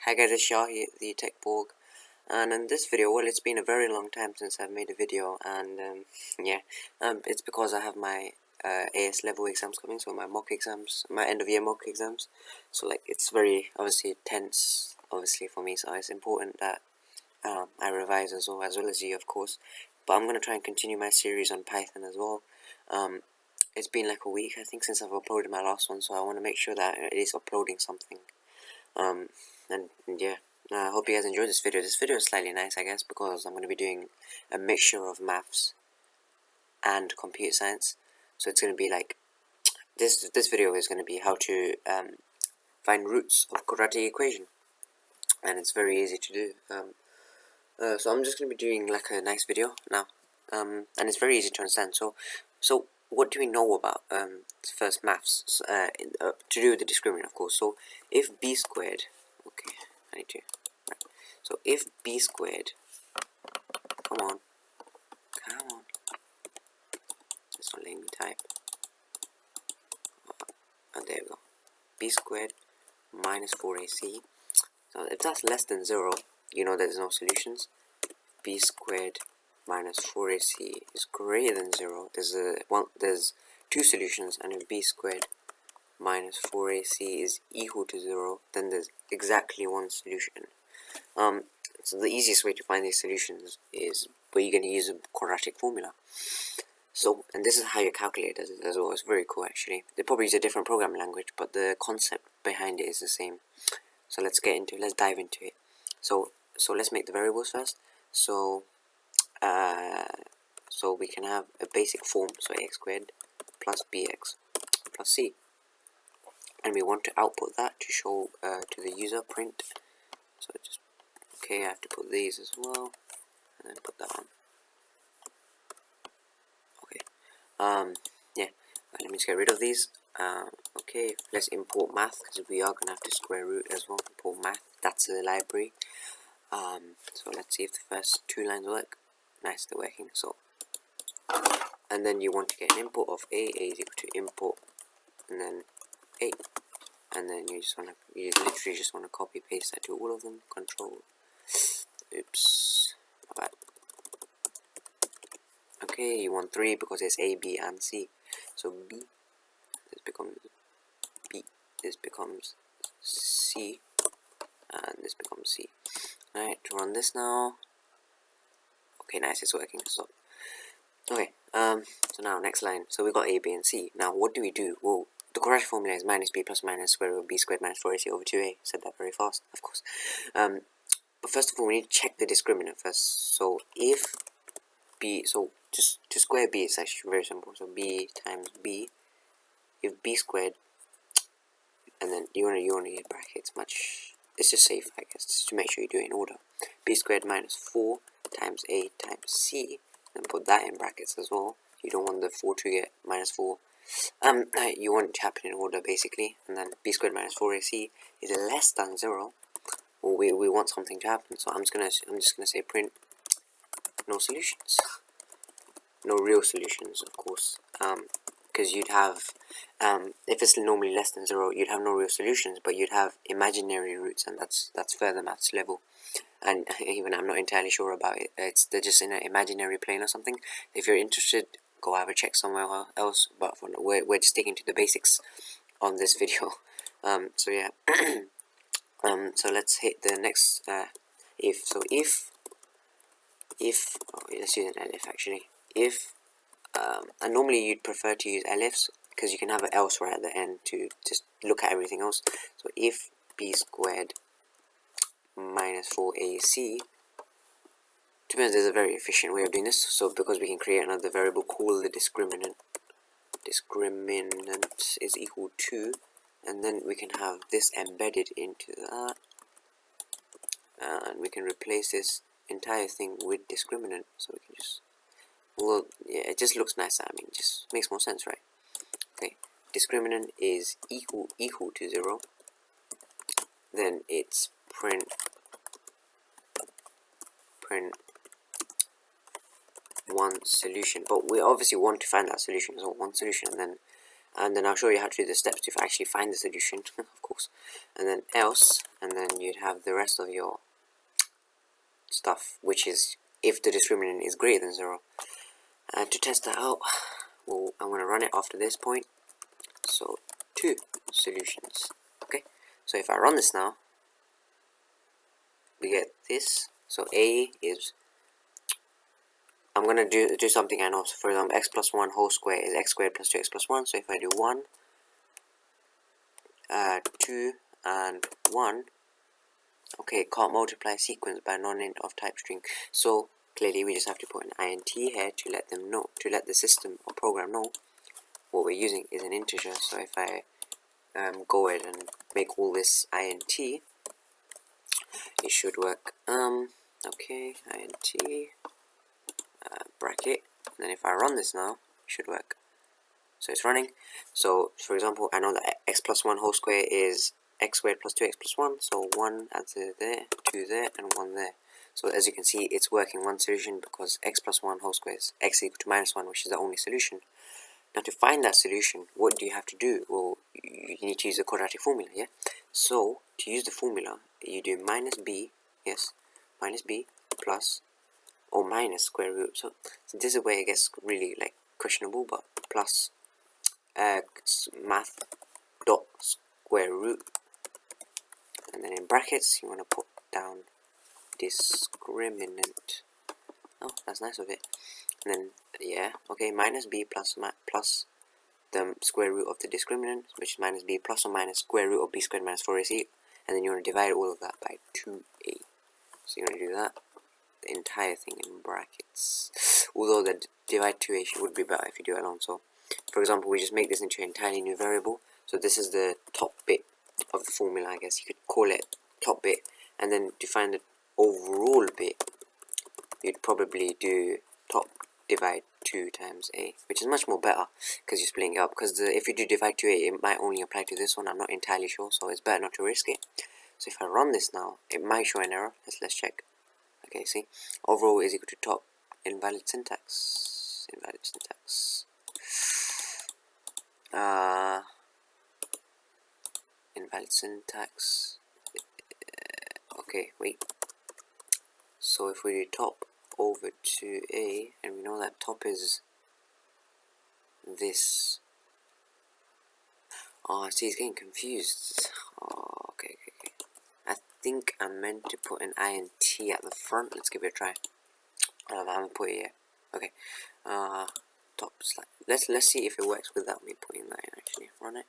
Hi guys, it's Shah here, the Tech Borg, and in this video, well, it's been a very long time since I've made a video, and it's because I have my AS level exams coming, so my mock exams, my end of year mock exams, so like it's very obviously tense, obviously for me, so it's important that I revise as well as you, of course, but I'm gonna try and continue my series on Python as well. It's been like a week, I think, since I've uploaded my last one, so I want to make sure that it is uploading something. And yeah, I hope you guys enjoyed this video. This video is slightly nice, I guess, because I'm going to be doing a mixture of maths and computer science. So it's going to be like, this video is going to be how to find roots of quadratic equation. And it's very easy to do. So I'm just going to be doing like a nice video now. And it's very easy to understand. So what do we know about first maths to do with the discriminant, of course. So if b squared, okay, I need to, right. So if b squared, come on, it's not letting me type. Oh, there we go. B squared minus 4ac. So if that's less than 0, you know there's no solutions. B squared minus 4ac is greater than 0. There's two solutions, and if b squared minus 4ac is equal to 0, then there's exactly one solution. So the easiest way to find these solutions is where you're going to use a quadratic formula. So, and this is how you calculate it as well. It's very cool actually. They probably use a different programming language, but the concept behind it is the same. So let's dive into it. So let's make the variables first. So we can have a basic form, so ax squared plus bx plus c. And we want to output that to show to the user, print. So just, okay, I have to put these as well, and then put that on. Okay, yeah, right, let me just get rid of these. Okay, let's import math, because we are going to have to square root as well. Import math, that's the library. So let's see if the first two lines work. Nice, they're working. So, and then you want to get an import of a is equal to import, and then a. And then you literally just want to copy paste that to all of them. Control. Oops. Alright. Okay, you want 3 because it's A, B, and C. So B, this becomes B, this becomes C, and this becomes C. Alright, to run this now. Okay, nice, it's working. So, okay, so now next line. So we got A, B, and C. Now what do we do? Well, the quadratic formula is minus b plus minus square root of b squared minus 4ac over 2a. Said that very fast, of course. But first of all, we need to check the discriminant first. So if b, so just to square b, it's actually very simple. So b times b, if b squared, and then you only need brackets. It's just safe, I guess, just to make sure you do it in order. B squared minus 4 times a times c, and put that in brackets as well. You don't want the 4 to get minus 4. You want it to happen in order basically, and then b squared minus 4ac is less than 0. Well, we want something to happen, so I'm just gonna say print no solutions, no real solutions, of course, because you'd have if it's normally less than 0, you'd have no real solutions, but you'd have imaginary roots, and that's further maths level. And even I'm not entirely sure about it. They're just in an imaginary plane or something. If you're interested, go have a check somewhere else, but we're just sticking to the basics on this video. So yeah. So let's hit the next if. So if let's use an elif actually. If and normally you'd prefer to use elifs because you can have an else right at the end to just look at everything else. So if b squared minus 4ac, to be honest, there's a very efficient way of doing this. So because we can create another variable called the discriminant is equal to, and then we can have this embedded into that, and we can replace this entire thing with discriminant. So we can just, well, yeah, it just looks nicer. I mean, it just makes more sense, right? Okay, discriminant is equal to 0. Then it's print one solution, but we obviously want to find that solution. So one solution, and then and then I'll show you how to do the steps to actually find the solution, of course, and then else, and then you'd have the rest of your stuff, which is if the discriminant is greater than 0. And to test that out, well, I'm going to run it after this point. So 2 solutions. Okay, so if I run this now, we get this. So A is, I'm going to do something I know. So for example, x plus 1 whole square is x squared plus 2x plus 1. So if I do 1, 2, and 1, okay, can't multiply sequence by non-int of type string. So clearly we just have to put an int here to let them know, to let the system or program know what we're using is an integer. So if I go ahead and make all this int, it should work. Okay, int bracket, and then if I run this now, it should work. So it's running. So for example, I know that x plus 1 whole square is x squared plus 2x plus 1, so 1 adds there, 2 there, and 1 there. So as you can see, it's working one solution because x plus 1 whole square is x equal to minus 1, which is the only solution. Now to find that solution, what do you have to do? Well, you need to use the quadratic formula, yeah? So to use the formula, you do minus b, yes, minus b plus or minus square root. So this is where it gets really like questionable, but plus math dot square root, and then in brackets you want to put down discriminant. Oh, that's nice of it. And then yeah, okay, minus b plus the square root of the discriminant, which is minus b plus or minus square root of b squared minus 4ac, and then you want to divide all of that by 2a. So you're going to do that, the entire thing in brackets. Although the divide 2a would be better if you do it alone. So for example, we just make this into an entirely new variable. So this is the top bit of the formula, I guess you could call it top bit, and then to find the overall bit, you'd probably do top divide 2 times a, which is much more better because you're splitting it up. Because if you do divide 2a, it might only apply to this one. I'm not entirely sure, so it's better not to risk it. So if I run this now, it might show an error. Let's check. Okay, see, overall is equal to top, invalid syntax, invalid syntax. Invalid syntax. Okay, wait. So if we do top over to a, and we know that top is this. Oh, see, it's getting confused. Oh, okay. I think I meant to put an int at the front. Let's give it a try. I'm gonna put it here. Okay. Top slash. Let's see if it works without me putting that in. Actually, run it.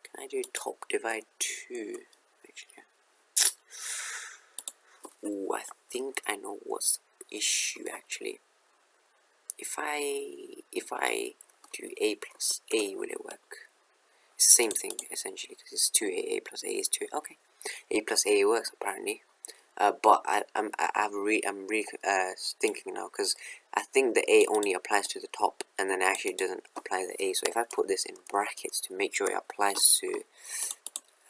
Can I do top divide 2? Actually. Ooh, I think I know what's the issue actually. If I do a plus a, will it work? It's the same thing essentially because it's 2a, a plus a is 2. Okay, a plus a works apparently. But I'm thinking now because I think the a only applies to the top and then it actually doesn't apply the a. So if I put this in brackets to make sure it applies to,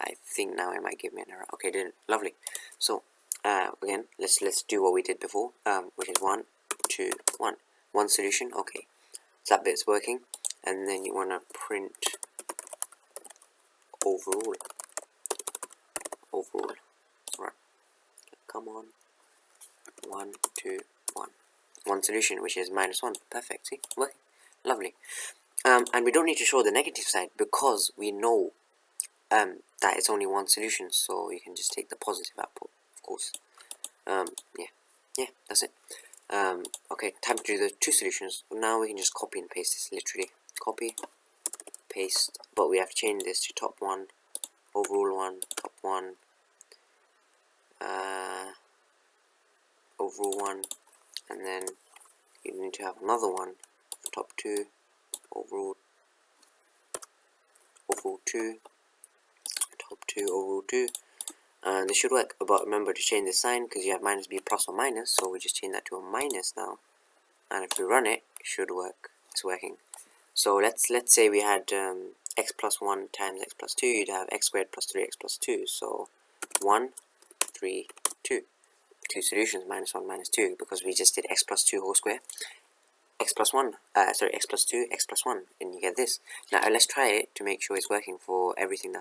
I think now it might give me an error. Okay, didn't. Lovely. So again, let's do what we did before, which is 1, 2, 1. One solution. Okay, so that bit's working, and then you want to print overall. Right. Come on. 1, 2, 1. One solution, which is -1. Perfect. See, working. Lovely. And we don't need to show the negative side because we know that it's only one solution, so you can just take the positive output, of course. Yeah, that's it. Okay, time to do the 2 solutions. Now we can just copy and paste this, literally. Copy, paste, but we have to change this to top 1, overall 1, top 1, overall 1, and then you need to have another one for top 2, overall 2, top 2, overall 2, and this should work. But remember to change the sign because you have minus b plus or minus, so we just change that to a minus now, and if we run it, it should work. It's working. So let's say we had x plus 1 times x plus 2, you'd have x squared plus 3x plus 2, so 1, 3, 2. 2 solutions, -1, -2, because we just did x plus 2 whole square. x plus 1, sorry, x plus 2, x plus 1, and you get this. Now let's try it to make sure it's working for everything that's